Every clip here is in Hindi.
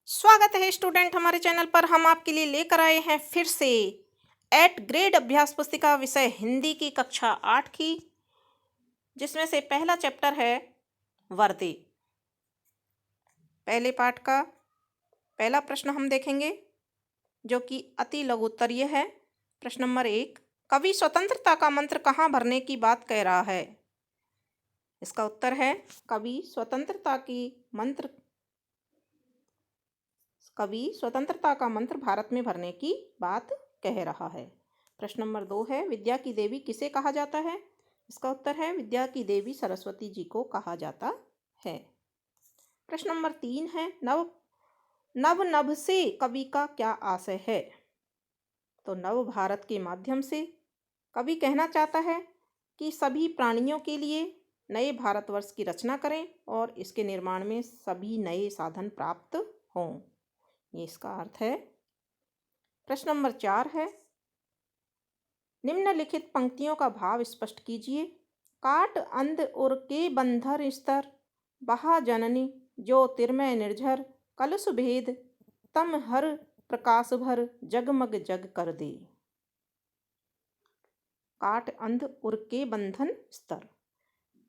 स्वागत है स्टूडेंट, हमारे चैनल पर हम आपके लिए लेकर आए हैं फिर से 8 ग्रेड अभ्यास पुस्तिका विषय हिंदी की कक्षा 8 की, जिसमें से पहला चैप्टर है वर्दे। पहले पाठ का पहला प्रश्न हम देखेंगे, जो कि अति लघु उत्तरीय है। प्रश्न नंबर 1, कवि स्वतंत्रता का मंत्र कहाँ भरने की बात कह रहा है? इसका उत्तर है कवि स्वतंत्रता का मंत्र भारत में भरने की बात कह रहा है। प्रश्न नंबर 2 है, विद्या की देवी किसे कहा जाता है? इसका उत्तर है विद्या की देवी सरस्वती जी को कहा जाता है। प्रश्न नंबर 3 है, नभ से कवि का क्या आशय है? तो नव भारत के माध्यम से कवि कहना चाहता है कि सभी प्राणियों के लिए नए भारतवर्ष की रचना करें और इसके निर्माण में सभी नए साधन प्राप्त हों, ये इसका अर्थ है। प्रश्न नंबर 4 है, निम्नलिखित पंक्तियों का भाव स्पष्ट कीजिए। काट अंध उर के बंधर स्तर, बहा जननी ज्योतिर्मय निर्झर, कलश भेद तम हर प्रकाश भर, जगमग जग कर दे। काट अंध उर के बंधन स्तर,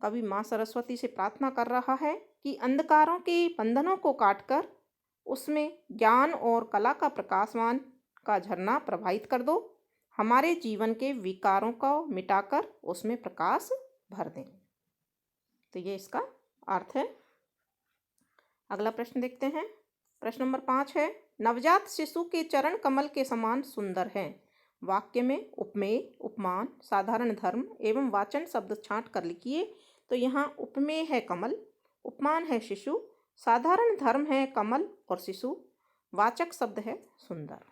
कवि माँ सरस्वती से प्रार्थना कर रहा है कि अंधकारों के बंधनों को काटकर उसमें ज्ञान और कला का प्रकाशमान का झरना प्रवाहित कर दो, हमारे जीवन के विकारों को मिटाकर उसमें प्रकाश भर दें। तो ये इसका अर्थ है। अगला प्रश्न देखते हैं। प्रश्न नंबर 5 है, नवजात शिशु के चरण कमल के समान सुंदर हैं। वाक्य में उपमेय, उपमान, साधारण धर्म एवं वाचन शब्द छांट कर लिखिए। तो यहाँ उपमेय है कमल, उपमान है शिशु, साधारण धर्म है कमल और शिशु, वाचक शब्द है सुंदर।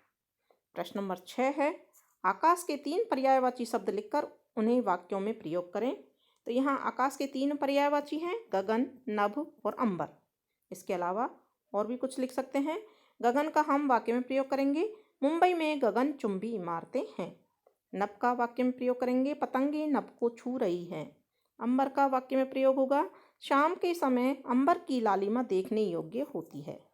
प्रश्न नंबर 6 है, आकाश के 3 पर्यायवाची शब्द लिखकर उन्हें वाक्यों में प्रयोग करें। तो यहाँ आकाश के 3 पर्यायवाची हैं गगन, नभ और अंबर। इसके अलावा और भी कुछ लिख सकते हैं। गगन का हम वाक्य में प्रयोग करेंगे, मुंबई में गगन चुंबी इमारतें हैं। नभ का वाक्य में प्रयोग करेंगे, पतंगे नभ को छू रही हैं। अंबर का वाक्य में प्रयोग होगा, शाम के समय अंबर की लालिमा देखने योग्य होती है।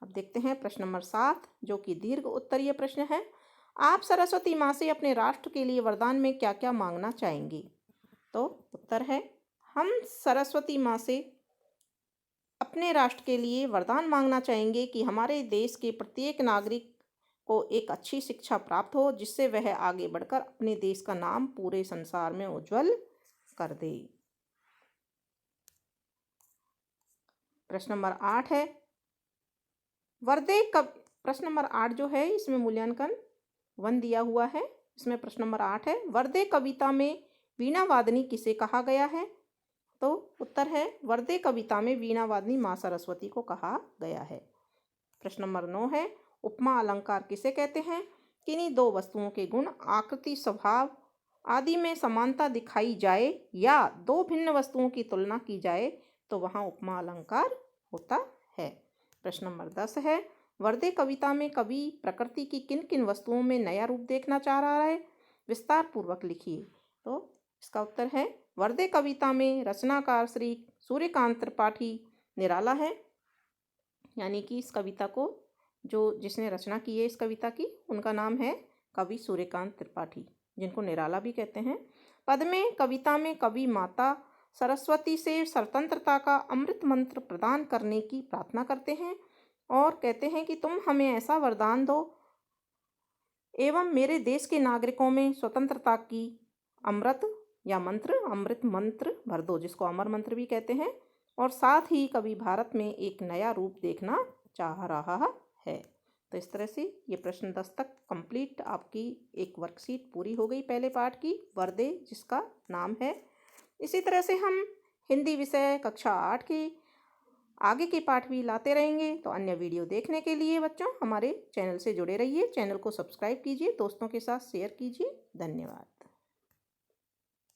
अब देखते हैं प्रश्न नंबर 7, जो कि दीर्घ उत्तरीय प्रश्न है। आप सरस्वती माँ से अपने राष्ट्र के लिए वरदान में क्या क्या मांगना चाहेंगे? तो उत्तर है, हम सरस्वती माँ से अपने राष्ट्र के लिए वरदान मांगना चाहेंगे कि हमारे देश के प्रत्येक नागरिक को एक अच्छी शिक्षा प्राप्त हो, जिससे वह आगे बढ़कर अपने देश का नाम पूरे संसार में उज्जवल कर दे। प्रश्न नंबर 8 है, प्रश्न नंबर 8 जो है इसमें मूल्यांकन 1 दिया हुआ है। इसमें प्रश्न नंबर 8 है, वर्दे कविता में वीणा वादनी किसे कहा गया है? तो उत्तर है, वर्दे कविता में वीणा वादनी माँ सरस्वती को कहा गया है। प्रश्न नंबर 9 है, उपमा अलंकार किसे कहते हैं? किन्हीं 2 वस्तुओं के गुण, आकृति, स्वभाव आदि में समानता दिखाई जाए या 2 भिन्न वस्तुओं की तुलना की जाए तो वहाँ उपमा अलंकार होता है। प्रश्न नंबर 10 है, वर्दे कविता में कवि प्रकृति की किन किन वस्तुओं में नया रूप देखना चाह रहा है? विस्तार पूर्वक लिखिए। तो इसका उत्तर है, वर्दे कविता में रचनाकार श्री सूर्यकांत त्रिपाठी निराला है, यानी कि इस कविता को जिसने रचना की है इस कविता की, उनका नाम है कवि सूर्यकांत त्रिपाठी, जिनको निराला भी कहते हैं। पद में कविता में कवि माता सरस्वती से स्वतंत्रता का अमृत मंत्र प्रदान करने की प्रार्थना करते हैं और कहते हैं कि तुम हमें ऐसा वरदान दो एवं मेरे देश के नागरिकों में स्वतंत्रता की अमृत मंत्र भर दो, जिसको अमर मंत्र भी कहते हैं। और साथ ही कवि भारत में एक नया रूप देखना चाह रहा है। तो इस तरह से ये प्रश्न 10 तक कंप्लीट आपकी एक वर्कशीट पूरी हो गई पहले पाठ की, वर्दे जिसका नाम है। इसी तरह से हम हिंदी विषय कक्षा 8 की आगे के पाठ भी लाते रहेंगे। तो अन्य वीडियो देखने के लिए बच्चों हमारे चैनल से जुड़े रहिए, चैनल को सब्सक्राइब कीजिए, दोस्तों के साथ शेयर कीजिए। धन्यवाद।